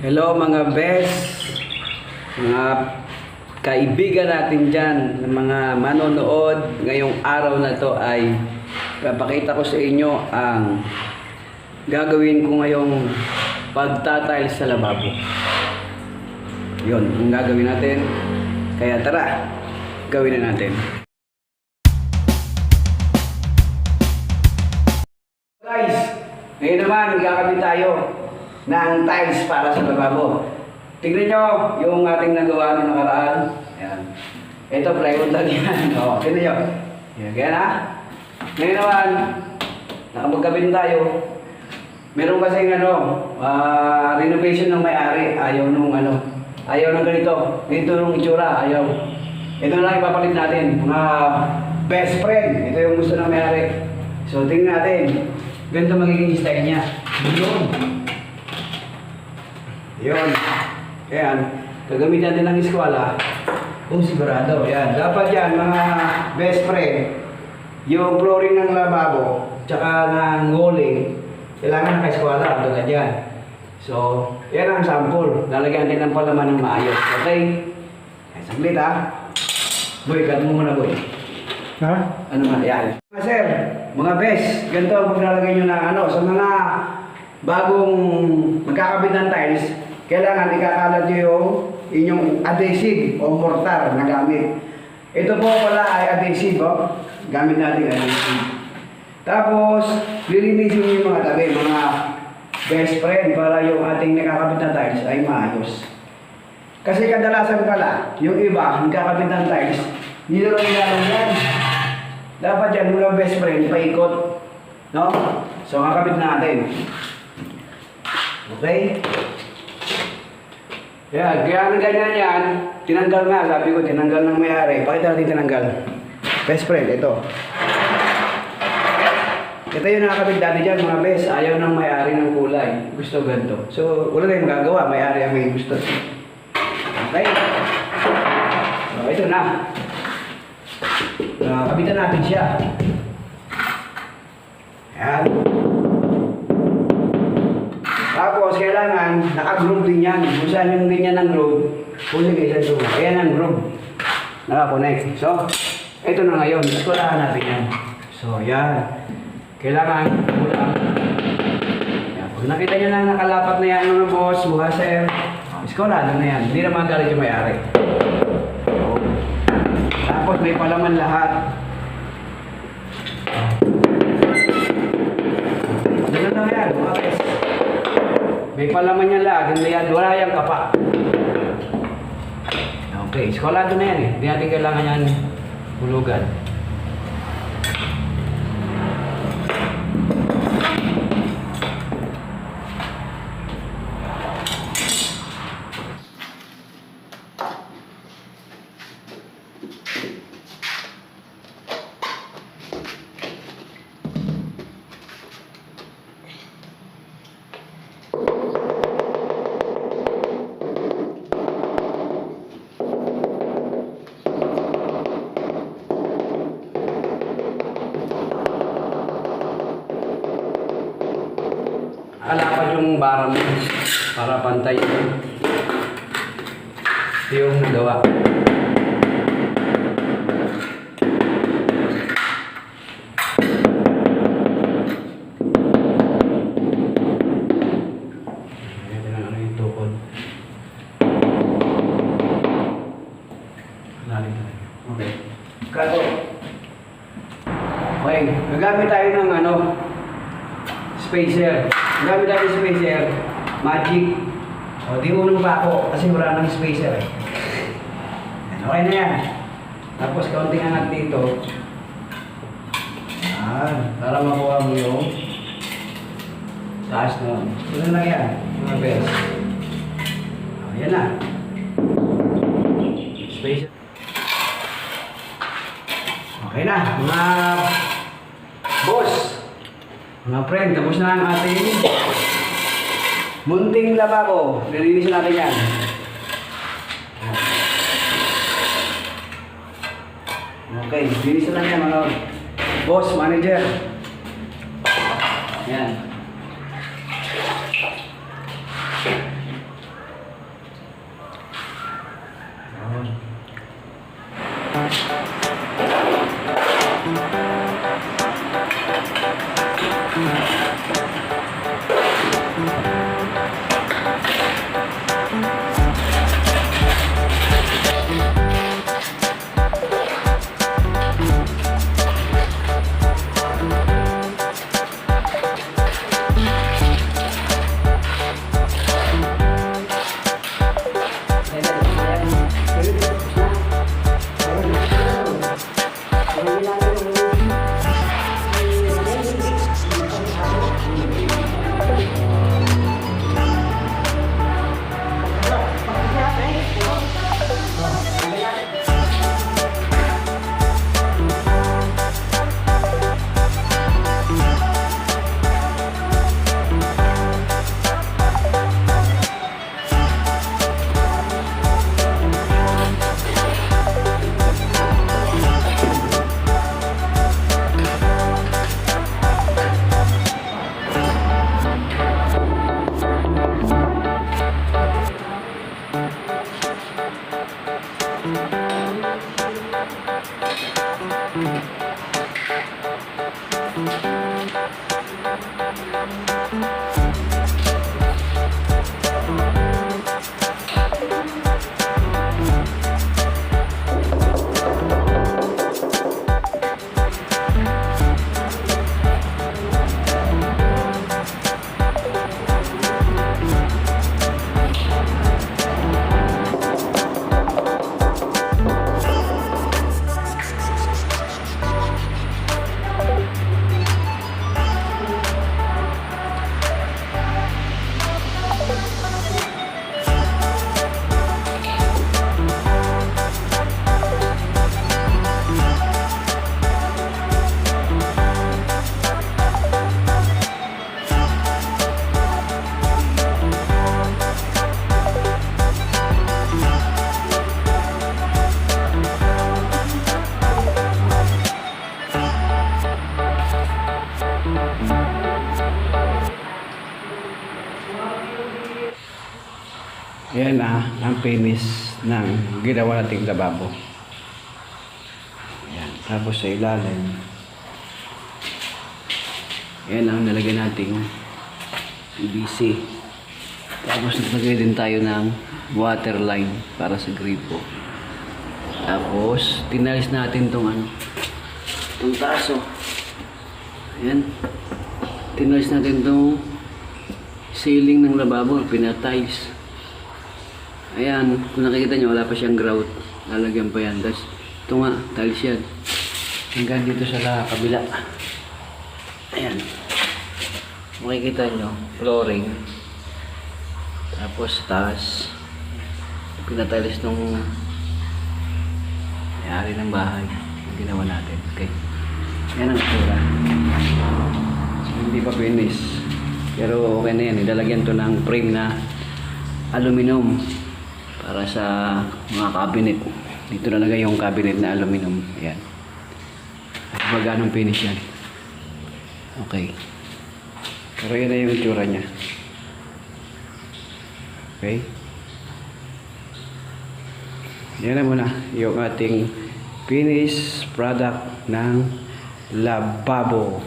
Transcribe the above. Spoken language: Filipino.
Hello mga best, mga kaibigan natin dyan, mga manonood. Ngayong araw na to ay papakita ko sa inyo ang gagawin ko ngayong pagtatiles sa lababo. Yun, ang gagawin natin. Kaya tara, gawin na natin. Guys, ngayon naman gagawin tayo ng tiles para sa lababo. Tingnan nyo yung ating nagawa ng nakaraan. Ayan. Ito, plywood lang yan. O, tingnan nyo. Ayan, kaya na. Ngayon naman, nakapagkabit tayo. Meron kasing renovation ng may-ari. Ayaw nung ayaw ng ganito. Ganito nung itsura. Ayaw. Ito na lang ipapalit natin. Mga best friend. Ito yung gusto ng may-ari. So, tingnan natin. Ganito magiging style niya. Yun. Ayan. Gagamitan natin ng eskwela. Kung sigurado. Ayan. Dapat yan, mga best friend, yung flooring ng lababo, tsaka ng walling, kailangan naka-eskwela. Tulad yan. So, yan ang sample. Lalagyan natin ng palaman ng maayos. Okay? Ayan, saglit ha. Boy, cut mo muna boy. Ha? Ano nga? Ayan. Mga sir, mga best, ganito ang paglalagay nyo ng sa mga bagong magkakabit ng tiles, kailangan ikakalat nyo yung inyong adhesive o mortar na gamit. Ito po pala ay adhesive. Gamit natin adhesive. Tapos, lilinisin nyo yung mga tabi, mga best friend, para yung ating nakakabit na tiles ay maayos. Kasi kadalasan pala, yung iba, nagkakabit ng tiles, hindi na lang yan. Dapat yan, mga best friend, paikot. No? So, kakabit natin. Okay? Kaya ng ganyan yan, tinanggal nga, sabi ko, tinanggal ng may-ari. Pakita natin tinanggal. Best friend, ito. Ito yung nakakabit dati dyan, mga best. Ayaw ng may-ari ng kulay. Gusto ganito. So, wala tayong magagawa. May-ari ang may gusto. Okay? So, ito na. Kabitan natin siya. Ayan. Tapos, kailangan naka-groove din yan. Kung saan yung ganyan ng groove, huli kayo sa dulo. Ayan ang groove. Naka-connect. So, ito na ngayon. Eskwelahan natin yan. So, yan. Kailangan, ulang. Yan. Kung nakita nyo na nakalapat na yan, mga boss, mga sir, eskwelahan na yan. Hindi na magalit yung may-ari. So, tapos, may palaman lahat. Ganun na yan, mga best. May palaman niya lahat, hindi yan, wala yung kapa. Okay, eskwalado na yan eh. Hindi natin kailangan yan hulugan. Alapat yung bara mo para pantay yung nagawa. Ito na yung tukod. Okay. Kato. Okay, gagamit tayo ng spacer. Gamit natin yung spacer, magic. O, di unong pa ako kasi wala nang spacer eh. Okay na yan. Tapos kaunting angat dito. Para makuha mo yung taas nun. Ito lang yan, mga best. Yan na. Spacer. Okay na, mga boss. Mga friend, tapos na ang ating munting lababo. Nilinisin natin yan. Okay, linisin lang yan mga boss, manager. Yan. Yan na ang finish ng ginawa nating lababo. Yan. Tapos sa ilalim, yan ang nalagay nating PVC. Tapos naglagay din tayo ng water line para sa gripo. Tapos tinalis natin tong itong taas oh. Ayan. Tinalis natin tong ceiling ng lababo, pinatiles. Ayan, kung nakikita nyo, wala pa siyang grout. Lalagyan pa yan. Tapos, ito nga, tiles yan. Hanggang dito sa kabila. Ayan. Makikita nyo, flooring. Tapos, taas. Pinatiles nung may-ari ng bahay. Yung ginawa natin. Okay. Yan ang itsura. Hindi pa finish. Pero okay na yan. Idalagyan to ng frame na aluminum. Para sa mga cabinet. Dito nalagay yung cabinet na aluminum. Ayan. At magandang finish yan. Okay. Pero yan na yung itsura niya. Okay. Yan na muna yung ating finished product ng lababo.